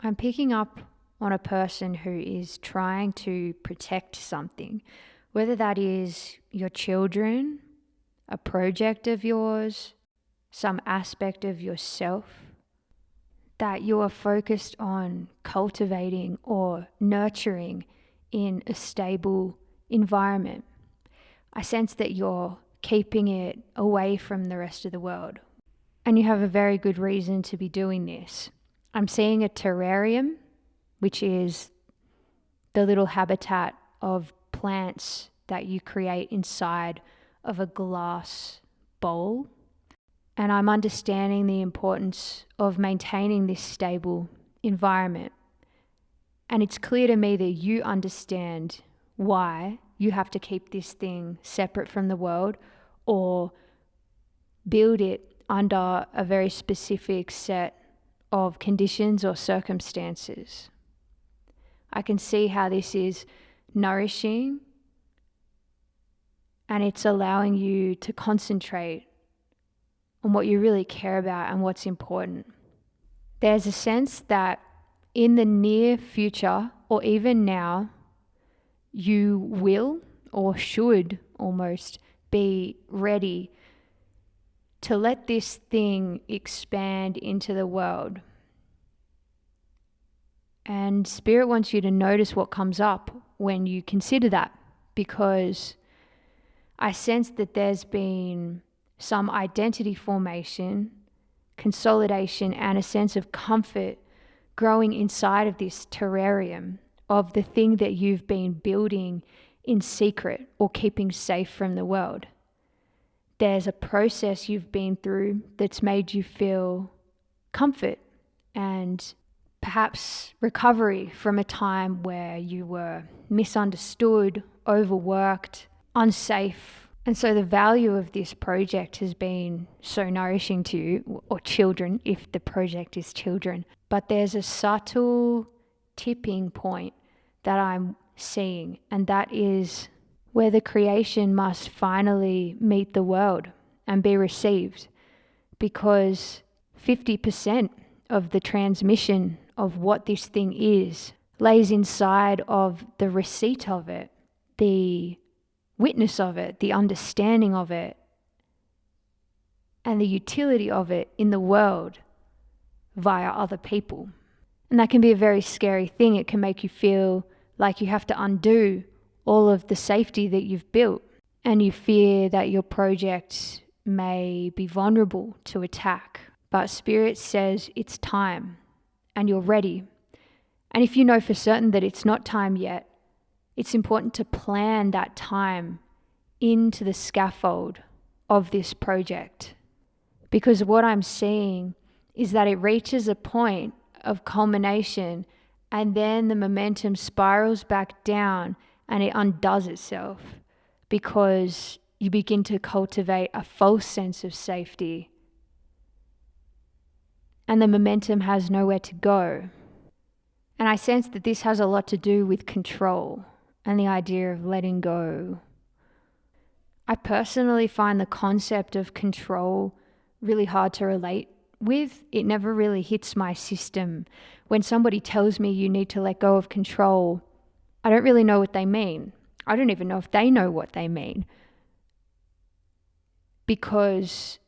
I'm picking up on a person who is trying to protect something, whether that is your children, a project of yours, some aspect of yourself, that you are focused on cultivating or nurturing in a stable environment. I sense that you're keeping it away from the rest of the world, and you have a very good reason to be doing this. I'm seeing a terrarium, which is the little habitat of plants that you create inside of a glass bowl. And I'm understanding the importance of maintaining this stable environment. And it's clear to me that you understand why you have to keep this thing separate from the world or build it under a very specific set of conditions or circumstances. I can see how this is nourishing, and it's allowing you to concentrate on what you really care about and what's important. There's a sense that in the near future, or even now, you will or should almost be ready to let this thing expand into the world. And Spirit wants you to notice what comes up when you consider that, because I sense that there's been some identity formation, consolidation, and a sense of comfort growing inside of this terrarium of the thing that you've been building in secret or keeping safe from the world. There's a process you've been through that's made you feel comfort and perhaps recovery from a time where you were misunderstood, overworked, unsafe. And so the value of this project has been so nourishing to you, or children, if the project is children. But there's a subtle tipping point that I'm seeing, and that is where the creation must finally meet the world and be received, because 50% of the transmission of what this thing is lays inside of the receipt of it, the witness of it, the understanding of it, and the utility of it in the world via other people. And that can be a very scary thing. It can make you feel like you have to undo all of the safety that you've built, and you fear that your project may be vulnerable to attack. But Spirit says it's time and you're ready. And if you know for certain that it's not time yet, it's important to plan that time into the scaffold of this project. Because what I'm seeing is that it reaches a point of culmination, and then the momentum spirals back down and it undoes itself, because you begin to cultivate a false sense of safety, and the momentum has nowhere to go. And I sense that this has a lot to do with control and the idea of letting go. I personally find the concept of control really hard to relate with. It never really hits my system. When somebody tells me you need to let go of control, I don't really know what they mean. I don't even know if they know what they mean. Because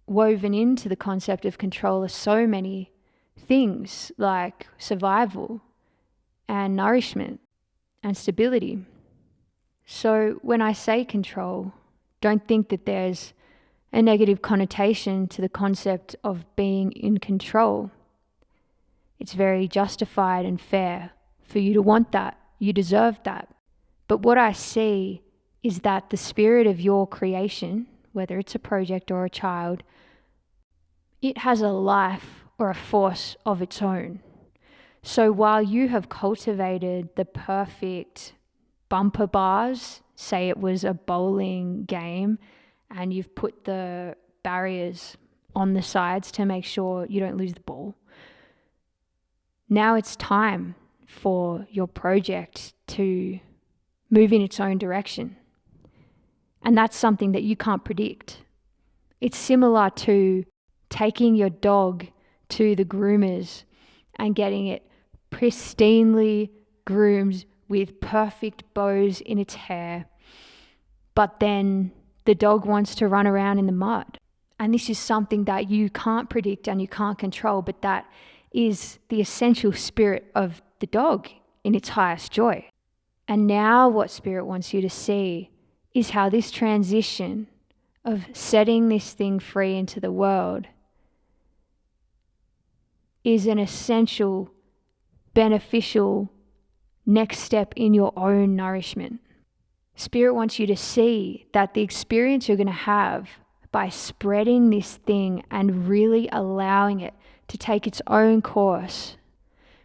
woven into the concept of control are so many things like survival and nourishment and stability. So when I say control, don't think that there's a negative connotation to the concept of being in control. It's very justified and fair for you to want that. You deserve that. But what I see is that the spirit of your creation, whether it's a project or a child, it has a life or a force of its own. So while you have cultivated the perfect bumper bars, say it was a bowling game, and you've put the barriers on the sides to make sure you don't lose the ball, now it's time for your project to move in its own direction. And that's something that you can't predict. It's similar to taking your dog to the groomers and getting it pristinely groomed with perfect bows in its hair. But then the dog wants to run around in the mud. And this is something that you can't predict and you can't control, but that is the essential spirit of the dog in its highest joy. And now what Spirit wants you to see is how this transition of setting this thing free into the world is an essential, beneficial next step in your own nourishment. Spirit wants you to see that the experience you're going to have by spreading this thing and really allowing it to take its own course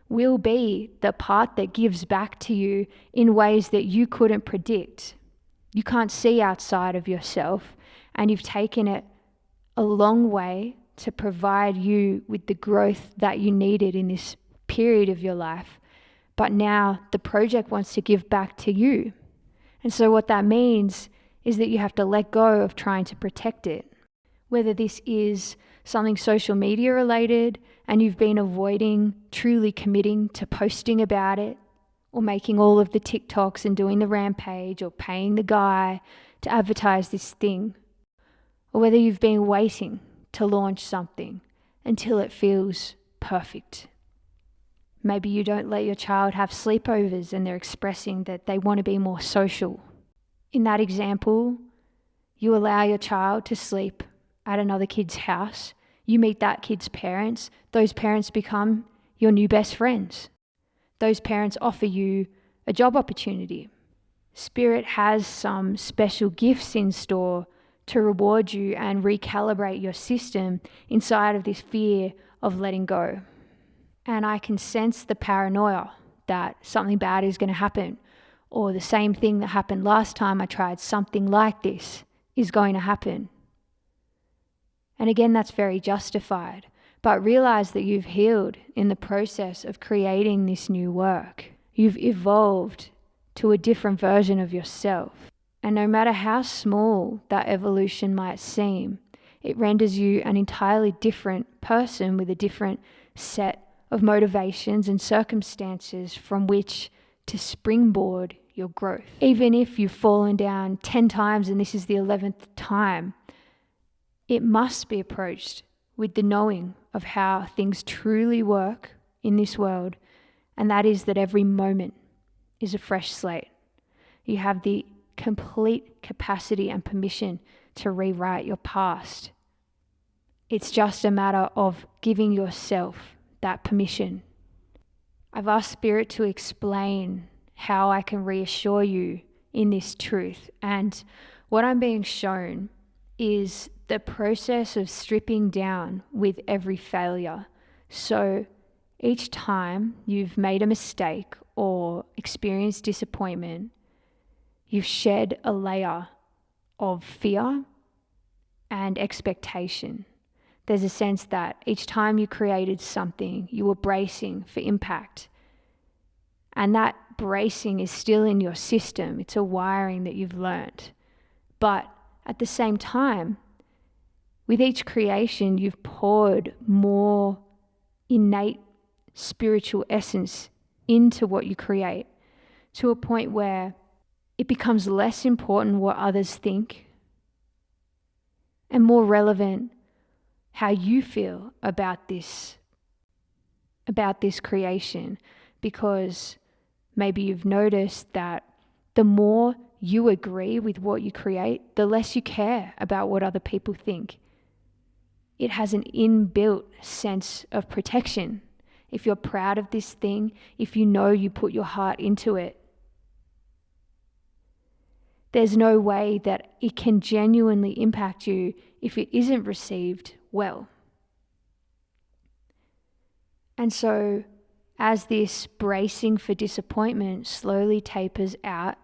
will be the part that gives back to you in ways that you couldn't predict. You can't see outside of yourself, and you've taken it a long way to provide you with the growth that you needed in this period of your life. But now the project wants to give back to you. And so what that means is that you have to let go of trying to protect it. Whether this is something social media related and you've been avoiding truly committing to posting about it, or making all of the TikToks and doing the rampage, or paying the guy to advertise this thing, or whether you've been waiting to launch something until it feels perfect. Maybe you don't let your child have sleepovers and they're expressing that they want to be more social. In that example, you allow your child to sleep at another kid's house. You meet that kid's parents. Those parents become your new best friends. Those parents offer you a job opportunity. Spirit has some special gifts in store to reward you and recalibrate your system inside of this fear of letting go. And I can sense the paranoia that something bad is going to happen, or the same thing that happened last time I tried something like this is going to happen. And again, that's very justified. But realize that you've healed in the process of creating this new work. You've evolved to a different version of yourself. And no matter how small that evolution might seem, it renders you an entirely different person with a different set of motivations and circumstances from which to springboard your growth. Even if you've fallen down 10 times and this is the 11th time, it must be approached with the knowing of how things truly work in this world, and that is that every moment is a fresh slate. You have the complete capacity and permission to rewrite your past. It's just a matter of giving yourself that permission. I've asked Spirit to explain how I can reassure you in this truth, and what I'm being shown is the process of stripping down with every failure. So each time you've made a mistake or experienced disappointment, you've shed a layer of fear and expectation. There's a sense that each time you created something, you were bracing for impact. And that bracing is still in your system. It's a wiring that you've learned. But at the same time, with each creation, you've poured more innate spiritual essence into what you create, to a point where it becomes less important what others think and more relevant how you feel about this creation. Because maybe you've noticed that the more you agree with what you create, the less you care about what other people think. It has an inbuilt sense of protection. If you're proud of this thing, if you know you put your heart into it, there's no way that it can genuinely impact you if it isn't received well. And so, as this bracing for disappointment slowly tapers out,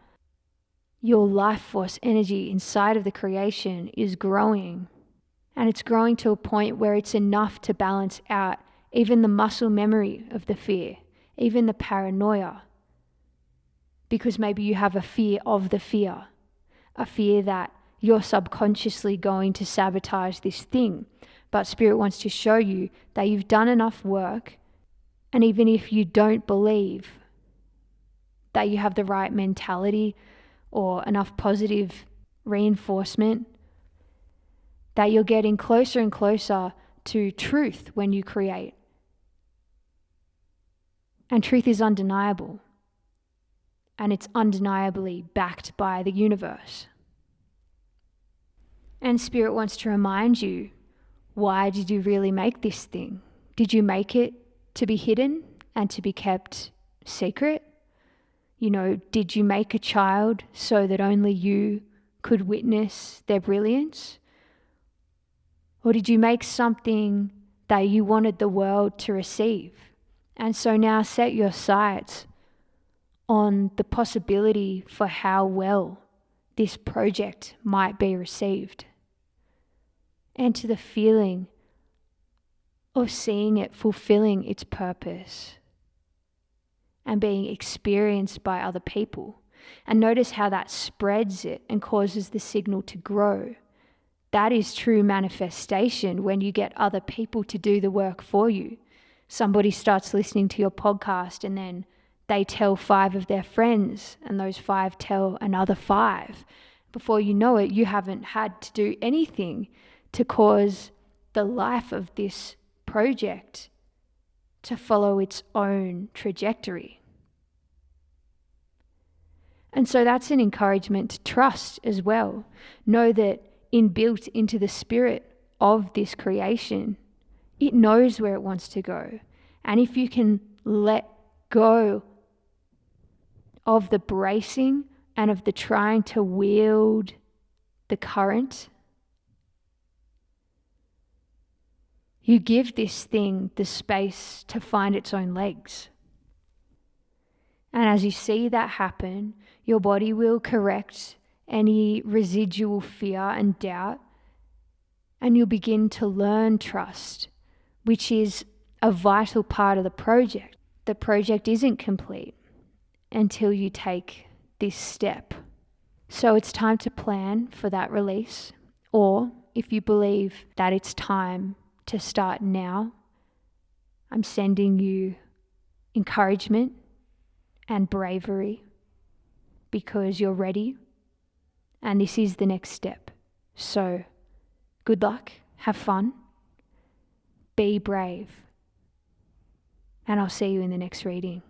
your life force energy inside of the creation is growing. And it's growing to a point where it's enough to balance out even the muscle memory of the fear, even the paranoia. Because maybe you have a fear of the fear, a fear that you're subconsciously going to sabotage this thing. But Spirit wants to show you that you've done enough work And even if you don't believe that you have the right mentality or enough positive reinforcement, that you're getting closer and closer to truth when you create. And truth is undeniable. And it's undeniably backed by the universe. And Spirit wants to remind you, why did you really make this thing? Did you make it to be hidden and to be kept secret? Did you make a child so that only you could witness their brilliance? Or did you make something that you wanted the world to receive? And so now set your sights on the possibility for how well this project might be received. And to the feeling of seeing it fulfilling its purpose and being experienced by other people. And notice how that spreads it and causes the signal to grow. That is true manifestation, when you get other people to do the work for you. Somebody starts listening to your podcast and then they tell 5 of their friends, and those 5 tell another 5. Before you know it, you haven't had to do anything to cause the life of this project to follow its own trajectory. And so that's an encouragement to trust as well. Know that inbuilt into the spirit of this creation, it knows where it wants to go. And if you can let go of the bracing and of the trying to wield the current, you give this thing the space to find its own legs. And as you see that happen, your body will correct any residual fear and doubt, and you'll begin to learn trust, which is a vital part of the project. The project isn't complete until you take this step. So it's time to plan for that release, or if you believe that it's time to start now, I'm sending you encouragement and bravery because you're ready and this is the next step. So good luck, have fun, be brave, and I'll see you in the next reading.